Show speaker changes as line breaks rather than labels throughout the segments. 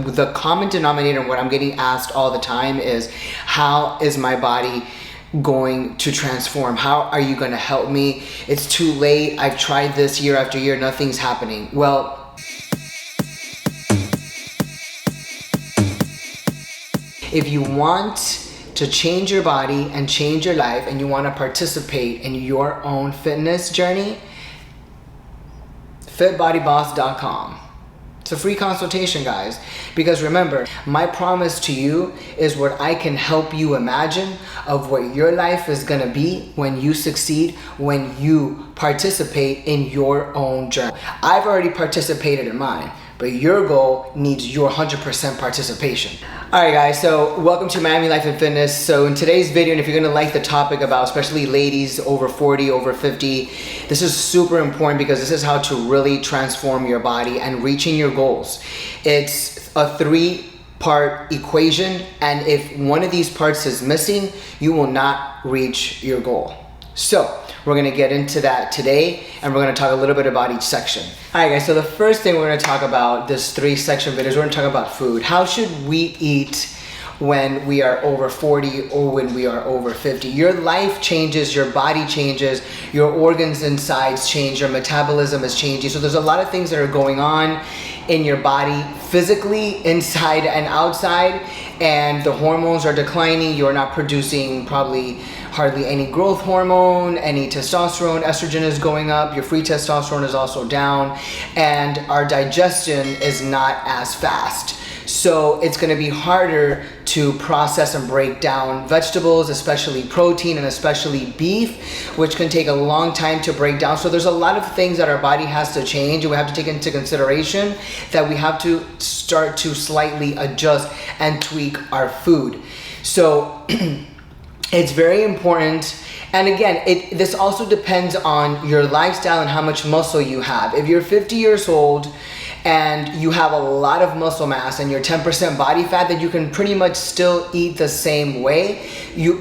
The common denominator and what I'm getting asked all the time is, how is my body going to transform? How are you going to help me? It's too late. I've tried this year after year. Nothing's happening. Well, if you want to change your body and change your life, and you want to participate in your own fitness journey, fitbodyboss.com. It's a free consultation, guys. Because remember, my promise to you is what I can help you imagine of what your life is gonna be when you succeed, when you participate in your own journey. I've already participated in mine, but your goal needs your 100% participation. All right, guys, so welcome to Miami Life and Fitness. So in today's video, and if you're gonna like the topic about especially ladies over 40, over 50, this is super important because this is how to really transform your body and reaching your goals. It's a 3-part equation, and if one of these parts is missing, you will not reach your goal. So we're gonna get into that today, and we're gonna talk a little bit about each section. All right, guys, so the first thing we're gonna talk about this 3-section video is we're gonna talk about food. How should we eat when we are over 40 or when we are over 50? Your life changes, your body changes, your organs insides change, your metabolism is changing. So there's a lot of things that are going on in your body physically, inside and outside, and the hormones are declining. You're not producing probably hardly any growth hormone, any testosterone. Estrogen is going up, your free testosterone is also down, and our digestion is not as fast. So it's gonna be harder to process and break down vegetables, especially protein and especially beef, which can take a long time to break down. So there's a lot of things that our body has to change, and we have to take into consideration that we have to start to slightly adjust and tweak our food. So it's very important. And again, this also depends on your lifestyle and how much muscle you have. If you're 50 years old and you have a lot of muscle mass and you're 10% body fat, then you can pretty much still eat the same way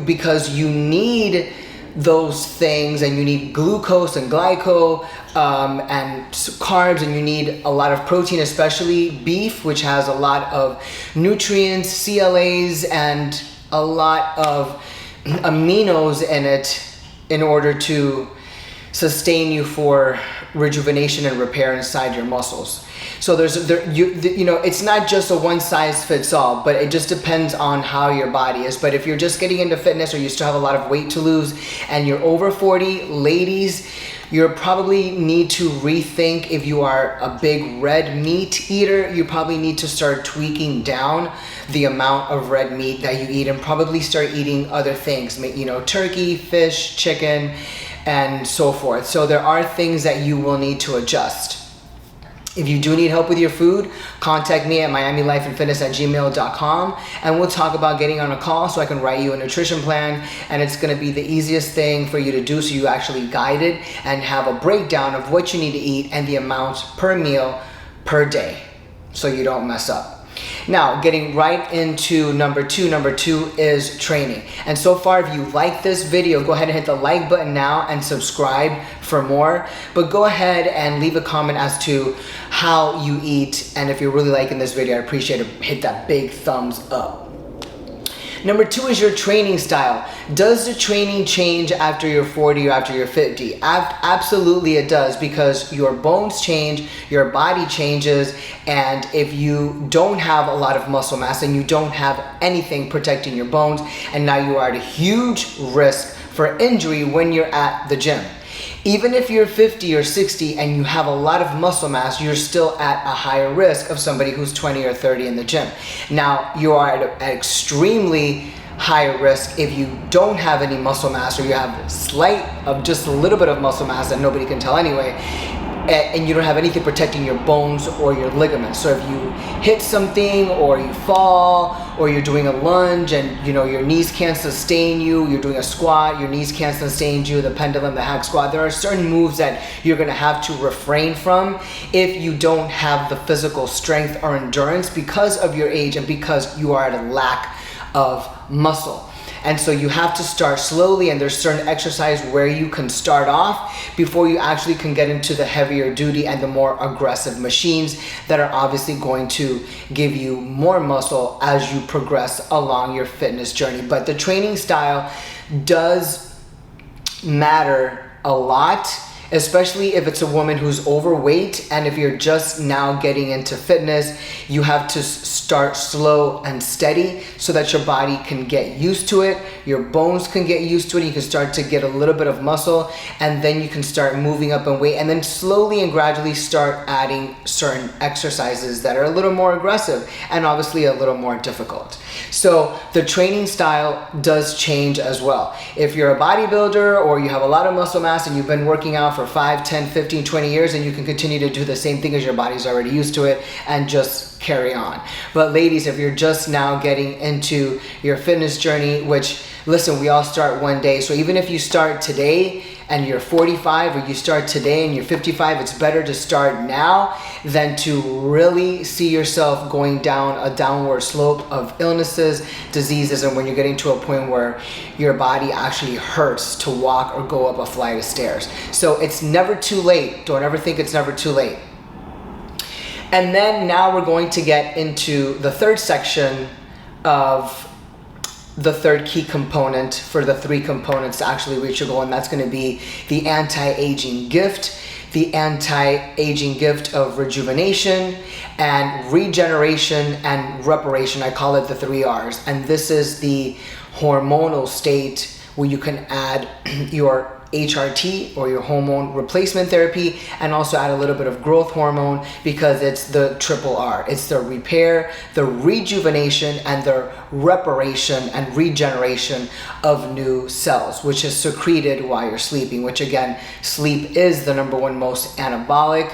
because you need those things, and you need glucose and glyco and carbs, and you need a lot of protein, especially beef, which has a lot of nutrients, CLAs, and a lot of aminos in it in order to sustain you for rejuvenation and repair inside your muscles. So it's not just a one size fits all, but it just depends on how your body is. But if you're just getting into fitness, or you still have a lot of weight to lose, and you're over 40, ladies, you probably need to rethink. If you are a big red meat eater, you probably need to start tweaking down the amount of red meat that you eat, and probably start eating other things, turkey, fish, chicken, and so forth. So there are things that you will need to adjust. If you do need help with your food, contact me at miamilifeandfitness@gmail.com, and we'll talk about getting on a call so I can write you a nutrition plan. And it's gonna be the easiest thing for you to do, so you actually guide it and have a breakdown of what you need to eat and the amount per meal per day, so you don't mess up. Now, getting right into number two is training. And so far, if you like this video, go ahead and hit the like button now and subscribe for more. But go ahead and leave a comment as to how you eat. And if you're really liking this video, I appreciate it. Hit that big thumbs up. Number 2 is your training style. Does the training change after you're 40 or after you're 50? Absolutely it does, because your bones change, your body changes, and if you don't have a lot of muscle mass and you don't have anything protecting your bones, and now you are at a huge risk for injury when you're at the gym. Even if you're 50 or 60 and you have a lot of muscle mass, you're still at a higher risk of somebody who's 20 or 30 in the gym. Now, you are at an extremely higher risk if you don't have any muscle mass, or you have just a little bit of muscle mass that nobody can tell anyway, and you don't have anything protecting your bones or your ligaments. So if you hit something, or you fall, or you're doing a lunge and your knees can't sustain you, you're doing a squat, your knees can't sustain you, the pendulum, the hack squat, there are certain moves that you're gonna have to refrain from if you don't have the physical strength or endurance because of your age and because you are at a lack of muscle. And so you have to start slowly, and there's certain exercise where you can start off before you actually can get into the heavier duty and the more aggressive machines that are obviously going to give you more muscle as you progress along your fitness journey. But the training style does matter a lot, especially if it's a woman who's overweight, and if you're just now getting into fitness, you have to start slow and steady so that your body can get used to it, your bones can get used to it, you can start to get a little bit of muscle, and then you can start moving up in weight, and then slowly and gradually start adding certain exercises that are a little more aggressive and obviously a little more difficult. So the training style does change as well. If you're a bodybuilder or you have a lot of muscle mass and you've been working out for 5, 10, 15, 20 years, and you can continue to do the same thing as your body's already used to it and just carry on. But ladies, if you're just now getting into your fitness journey, which, listen, we all start one day. So even if you start today and you're 45, or you start today and you're 55, it's better to start now than to really see yourself going down a downward slope of illnesses, diseases, and when you're getting to a point where your body actually hurts to walk or go up a flight of stairs. So it's never too late. Don't ever think it's never too late. And then now we're going to get into the third section of the third key component for the 3 components to actually reach your goal, and that's going to be the anti-aging gift. The anti-aging gift of rejuvenation and regeneration and reparation. I call it the 3 R's. And this is the hormonal state where you can add your HRT or your hormone replacement therapy, and also add a little bit of growth hormone, because it's the triple R. It's the repair, the rejuvenation, and the reparation and regeneration of new cells, which is secreted while you're sleeping, which again, sleep is the #1 most anabolic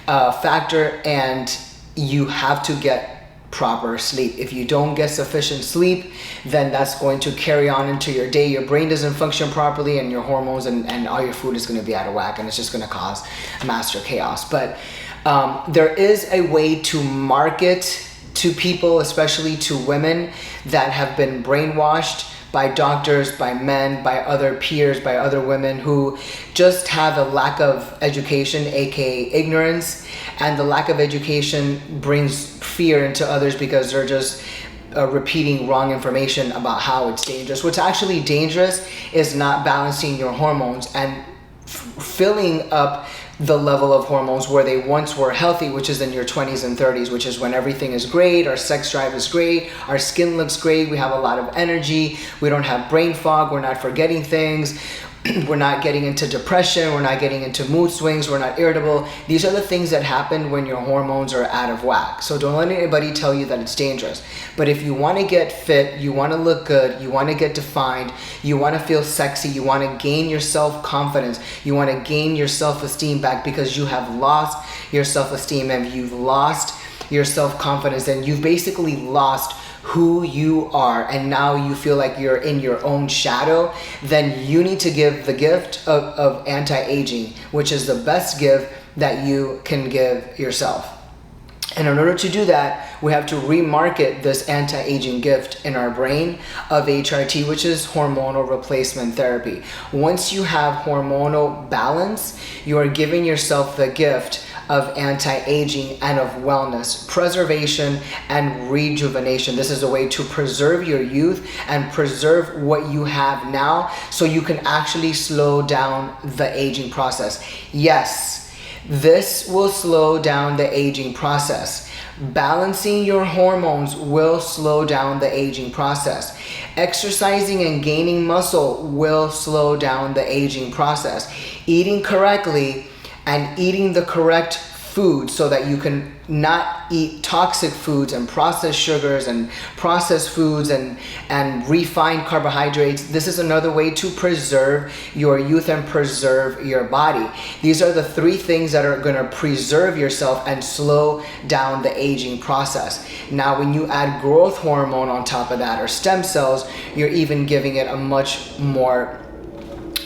factor, and you have to get proper sleep. If you don't get sufficient sleep, then that's going to carry on into your day. Your brain doesn't function properly, and your hormones and all your food is going to be out of whack, and it's just going to cause master chaos. But there is a way to market to people, especially to women that have been brainwashed by doctors, by men, by other peers, by other women who just have a lack of education, aka ignorance. And the lack of education brings fear into others because they're just repeating wrong information about how it's dangerous. What's actually dangerous is not balancing your hormones and filling up the level of hormones where they once were healthy, which is in your 20s and 30s, which is when everything is great, our sex drive is great, our skin looks great, we have a lot of energy, we don't have brain fog, we're not forgetting things, we're not getting into depression, we're not getting into mood swings, we're not irritable. These are the things that happen when your hormones are out of whack. So don't let anybody tell you that it's dangerous. But if you want to get fit, you want to look good, you want to get defined, you want to feel sexy, you want to gain your self-confidence, you want to gain your self-esteem back because you have lost your self-esteem and you've lost your self-confidence and you've basically lost who you are, and now you feel like you're in your own shadow, then you need to give the gift of anti-aging, which is the best gift that you can give yourself. And in order to do that, we have to remarket this anti-aging gift in our brain of HRT, which is hormonal replacement therapy. Once you have hormonal balance, you are giving yourself the gift of anti-aging and of wellness, preservation and rejuvenation. This is a way to preserve your youth and preserve what you have now so you can actually slow down the aging process. Yes, this will slow down the aging process. Balancing your hormones will slow down the aging process. Exercising and gaining muscle will slow down the aging process. Eating correctly and eating the correct food so that you can not eat toxic foods and processed sugars and processed foods and refined carbohydrates. This is another way to preserve your youth and preserve your body. These are the 3 things that are going to preserve yourself and slow down the aging process. Now, when you add growth hormone on top of that, or stem cells, you're even giving it a much more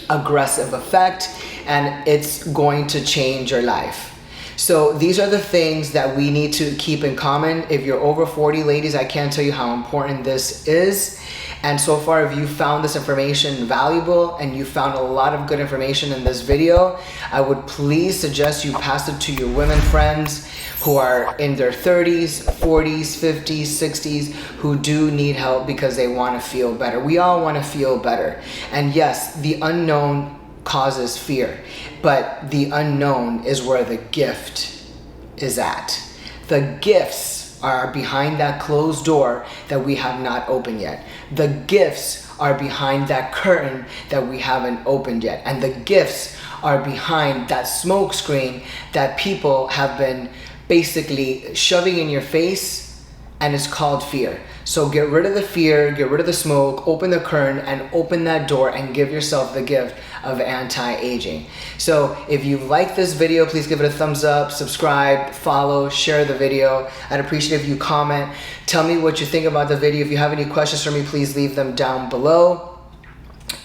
aggressive effect, and it's going to change your life. So these are the things that we need to keep in common. If you're over 40, ladies, I can't tell you how important this is. And so far, if you found this information valuable and you found a lot of good information in this video, I would please suggest you pass it to your women friends who are in their 30s, 40s, 50s, 60s, who do need help because they want to feel better. We all want to feel better. And yes, the unknown causes fear, but the unknown is where the gift is at. The gifts are behind that closed door that we have not opened yet. The gifts are behind that curtain that we haven't opened yet. And the gifts are behind that smoke screen that people have been basically shoving in your face, and it's called fear. So get rid of the fear, get rid of the smoke, open the curtain and open that door and give yourself the gift of anti-aging. So if you like this video, please give it a thumbs up, subscribe, follow, share the video. I'd appreciate if you comment. Tell me what you think about the video. If you have any questions for me, please leave them down below.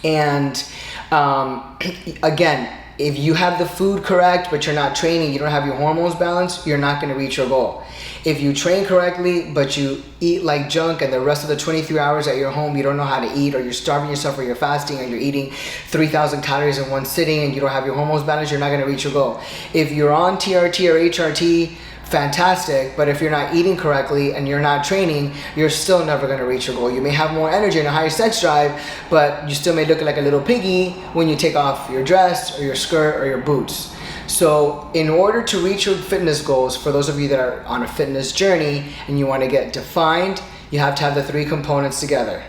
And again, if you have the food correct, but you're not training, you don't have your hormones balanced, you're not gonna reach your goal. If you train correctly, but you eat like junk and the rest of the 23 hours at your home, you don't know how to eat, or you're starving yourself, or you're fasting and you're eating 3,000 calories in one sitting and you don't have your hormones balanced, you're not gonna reach your goal. If you're on TRT or HRT, fantastic, but if you're not eating correctly and you're not training, you're still never going to reach your goal. You may have more energy and a higher sex drive, but you still may look like a little piggy when you take off your dress or your skirt or your boots. So in order to reach your fitness goals, for those of you that are on a fitness journey and you want to get defined, you have to have the three components together: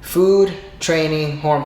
food, training, hormones.